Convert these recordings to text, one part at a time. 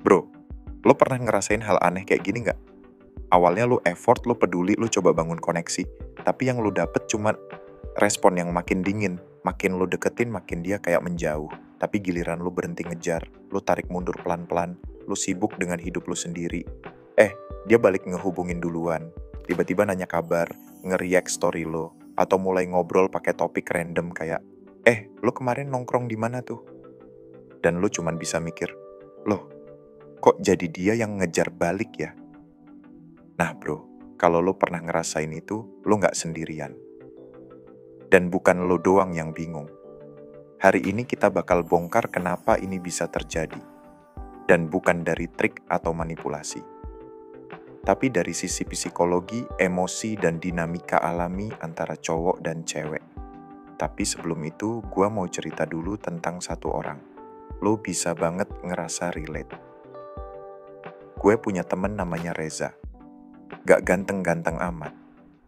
Bro, lo pernah ngerasain hal aneh kayak gini nggak? Awalnya lo effort, lo peduli, lo coba bangun koneksi, tapi yang lo dapet cuma respon yang makin dingin. Makin lo deketin, makin dia kayak menjauh. Tapi giliran lo berhenti ngejar, lo tarik mundur pelan-pelan, lo sibuk dengan hidup lo sendiri. Dia balik ngehubungin duluan. Tiba-tiba nanya kabar, nge-react story lo, atau mulai ngobrol pakai topik random kayak, lo kemarin nongkrong di mana tuh? Dan lo cuman bisa mikir, loh, kok jadi dia yang ngejar balik ya? Nah bro, kalau lo pernah ngerasain itu, lo nggak sendirian. Dan bukan lo doang yang bingung. Hari ini kita bakal bongkar kenapa ini bisa terjadi. Dan bukan dari trik atau manipulasi. Tapi dari sisi psikologi, emosi, dan dinamika alami antara cowok dan cewek. Tapi sebelum itu, gue mau cerita dulu tentang satu orang. Lo bisa banget ngerasa relate. Gue punya temen namanya Reza. Gak ganteng-ganteng amat.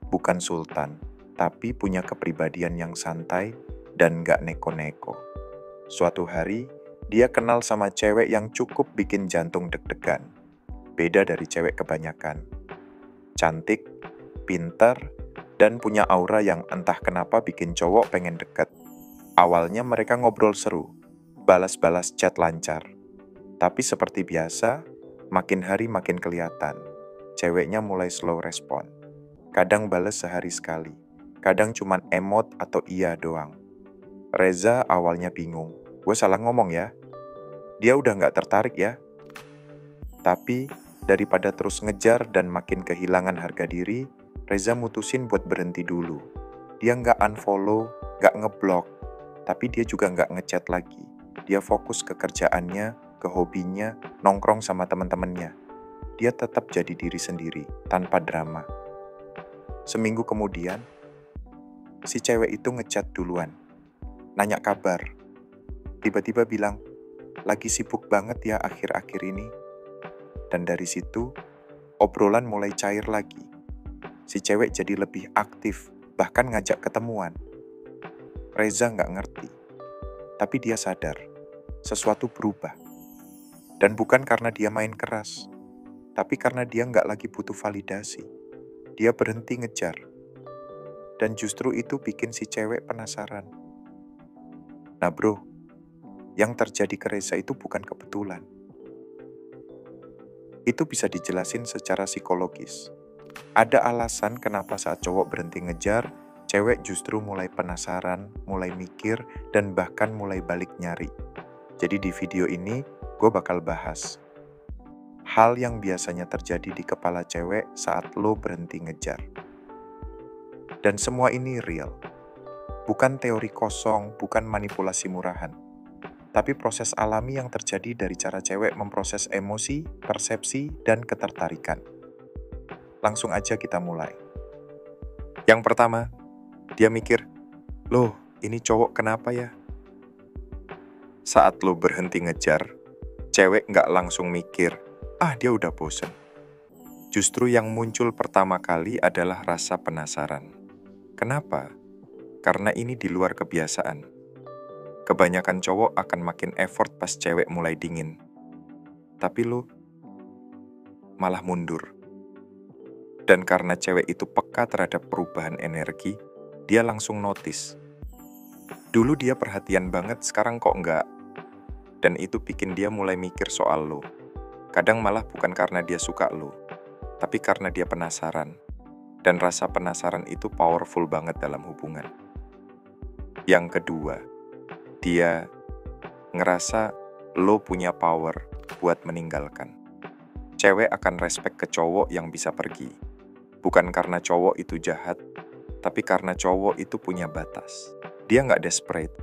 Bukan sultan, tapi punya kepribadian yang santai dan gak neko-neko. Suatu hari, dia kenal sama cewek yang cukup bikin jantung deg-degan. Beda dari cewek kebanyakan. Cantik, pintar, dan punya aura yang entah kenapa bikin cowok pengen deket. Awalnya mereka ngobrol seru, balas-balas chat lancar. Tapi seperti biasa, makin hari makin kelihatan. Ceweknya mulai slow respon. Kadang bales sehari sekali, kadang cuman emot atau iya doang. Reza awalnya bingung, gue salah ngomong ya? Dia udah gak tertarik ya? Tapi, daripada terus ngejar dan makin kehilangan harga diri, Reza mutusin buat berhenti dulu. Dia gak unfollow, gak ngeblok, tapi dia juga gak ngechat lagi. Dia fokus ke kerjaannya, ke hobinya, nongkrong sama teman-temannya. Dia tetap jadi diri sendiri, tanpa drama. Seminggu kemudian, si cewek itu ngechat duluan, nanya kabar. Tiba-tiba bilang, lagi sibuk banget ya akhir-akhir ini. Dan dari situ, obrolan mulai cair lagi. Si cewek jadi lebih aktif, bahkan ngajak ketemuan. Reza nggak ngerti, tapi dia sadar, sesuatu berubah. Dan bukan karena dia main keras, tapi karena dia nggak lagi butuh validasi. Dia berhenti ngejar. Dan justru itu bikin si cewek penasaran. Nah bro, yang terjadi ke Reza itu bukan kebetulan. Itu bisa dijelasin secara psikologis. Ada alasan kenapa saat cowok berhenti ngejar, cewek justru mulai penasaran, mulai mikir, dan bahkan mulai balik nyari. Jadi di video ini, gue bakal bahas hal yang biasanya terjadi di kepala cewek saat lo berhenti ngejar. Dan semua ini real. Bukan teori kosong, bukan manipulasi murahan. Tapi proses alami yang terjadi dari cara cewek memproses emosi, persepsi, dan ketertarikan. Langsung aja kita mulai. Yang pertama, dia mikir, loh ini cowok kenapa ya? Saat lo berhenti ngejar, cewek nggak langsung mikir, dia udah bosen. Justru yang muncul pertama kali adalah rasa penasaran. Kenapa? Karena ini di luar kebiasaan. Kebanyakan cowok akan makin effort pas cewek mulai dingin. Tapi lo malah mundur. Dan karena cewek itu peka terhadap perubahan energi, dia langsung notice. Dulu dia perhatian banget, sekarang kok enggak. Dan itu bikin dia mulai mikir soal lo. Kadang malah bukan karena dia suka lo, tapi karena dia penasaran. Dan rasa penasaran itu powerful banget dalam hubungan. Yang kedua, dia ngerasa lo punya power buat meninggalkan. Cewek akan respect ke cowok yang bisa pergi. Bukan karena cowok itu jahat, tapi karena cowok itu punya batas. Dia nggak desperate.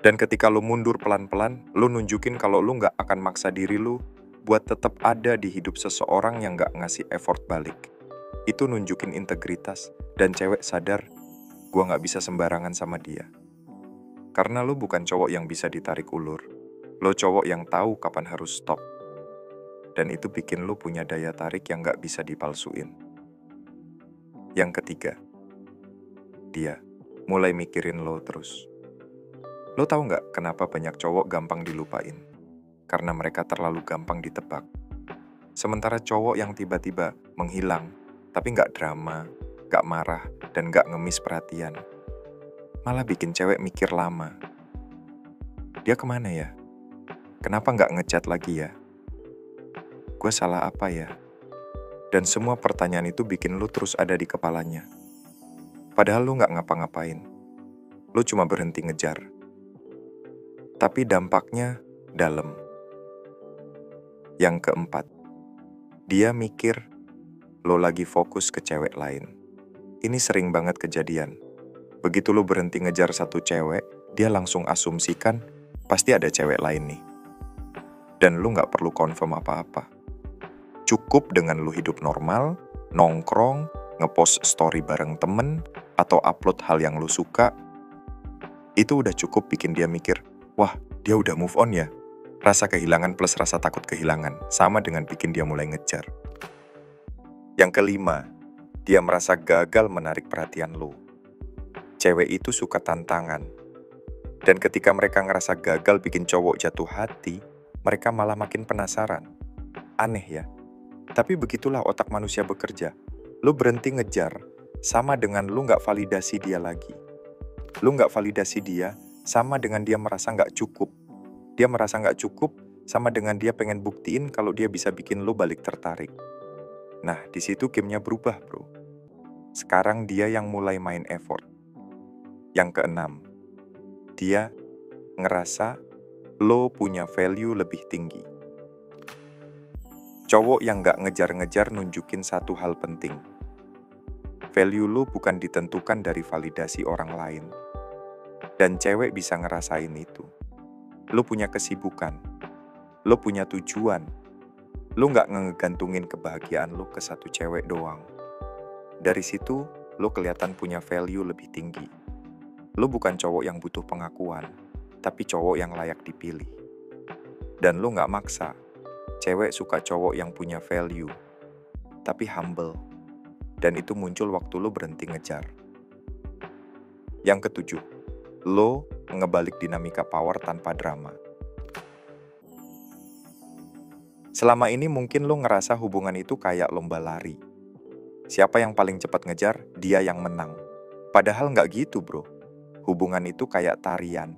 Dan ketika lo mundur pelan-pelan, lo nunjukin kalau lo nggak akan maksa diri lo buat tetap ada di hidup seseorang yang nggak ngasih effort balik. Itu nunjukin integritas, dan cewek sadar, gua nggak bisa sembarangan sama dia. Karena lo bukan cowok yang bisa ditarik ulur. Lo cowok yang tahu kapan harus stop. Dan itu bikin lo punya daya tarik yang nggak bisa dipalsuin. Yang ketiga, dia mulai mikirin lo terus. Lo tahu nggak kenapa banyak cowok gampang dilupain? karena mereka terlalu gampang ditebak. Sementara cowok yang tiba-tiba menghilang, tapi nggak drama, nggak marah, dan nggak ngemis perhatian, malah bikin cewek mikir lama. Dia kemana ya? Kenapa nggak ngechat lagi ya? Gue salah apa ya? Dan semua pertanyaan itu bikin lu terus ada di kepalanya. Padahal lu nggak ngapa-ngapain. Lu cuma berhenti ngejar. Tapi dampaknya dalam. Yang keempat, dia mikir lo lagi fokus ke cewek lain. Ini sering banget kejadian. Begitu lu berhenti ngejar satu cewek, dia langsung asumsikan pasti ada cewek lain nih. Dan lu nggak perlu confirm apa-apa. Cukup dengan lu hidup normal, nongkrong, ngepost story bareng temen, atau upload hal yang lu suka, itu udah cukup bikin dia mikir, wah, dia udah move on ya. Rasa kehilangan plus rasa takut kehilangan, sama dengan bikin dia mulai ngejar. Yang kelima, dia merasa gagal menarik perhatian lu. Cewek itu suka tantangan. Dan ketika mereka ngerasa gagal bikin cowok jatuh hati, mereka malah makin penasaran. Aneh ya? Tapi begitulah otak manusia bekerja. Lu berhenti ngejar, sama dengan lu nggak validasi dia lagi. Lu nggak validasi dia, sama dengan dia merasa nggak cukup. Dia merasa nggak cukup, sama dengan dia pengen buktiin kalau dia bisa bikin lu balik tertarik. Nah, di situ gamenya berubah, bro. Sekarang dia yang mulai main effort. Yang keenam, dia ngerasa lo punya value lebih tinggi. Cowok yang nggak ngejar-ngejar nunjukin satu hal penting. Value lo bukan ditentukan dari validasi orang lain. Dan cewek bisa ngerasain itu. Lo punya kesibukan. Lo punya tujuan. Lo nggak ngegantungin kebahagiaan lo ke satu cewek doang. Dari situ, lo kelihatan punya value lebih tinggi. Lo bukan cowok yang butuh pengakuan, tapi cowok yang layak dipilih. Dan lo nggak maksa. Cewek suka cowok yang punya value, tapi humble. Dan itu muncul waktu lo berhenti ngejar. Yang ketujuh, lo ngebalik dinamika power tanpa drama. Selama ini mungkin lo ngerasa hubungan itu kayak lomba lari. Siapa yang paling cepat ngejar, dia yang menang. Padahal nggak gitu, bro. Hubungan itu kayak tarian.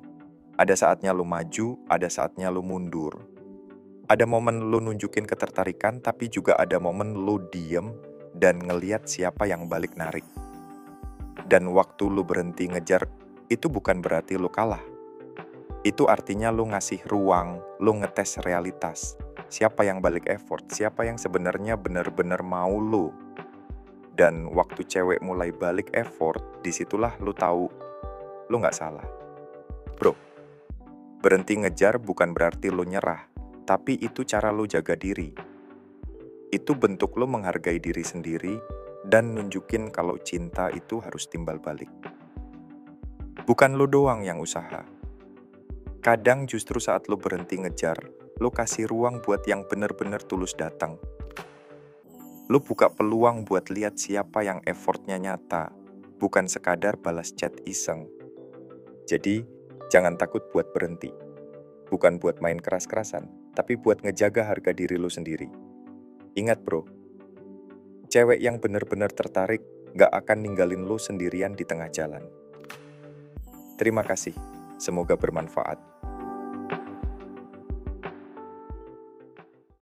Ada saatnya lo maju, ada saatnya lo mundur. Ada momen lo nunjukin ketertarikan, tapi juga ada momen lo diem dan ngeliat siapa yang balik narik. Dan waktu lo berhenti ngejar, itu bukan berarti lo kalah. Itu artinya lo ngasih ruang, lo ngetes realitas. Siapa yang balik effort, siapa yang sebenarnya benar-benar mau lo. Dan waktu cewek mulai balik effort, disitulah lo tahu lo nggak salah. Bro, berhenti ngejar bukan berarti lo nyerah. Tapi itu cara lo jaga diri. Itu bentuk lo menghargai diri sendiri dan nunjukin kalau cinta itu harus timbal balik. Bukan lo doang yang usaha. Kadang justru saat lo berhenti ngejar, lo kasih ruang buat yang bener-bener tulus datang. Lo buka peluang buat lihat siapa yang effortnya nyata, bukan sekadar balas chat iseng. Jadi, jangan takut buat berhenti. Bukan buat main keras-kerasan, tapi buat ngejaga harga diri lo sendiri. Ingat bro, cewek yang bener-bener tertarik gak akan ninggalin lo sendirian di tengah jalan. Terima kasih, semoga bermanfaat.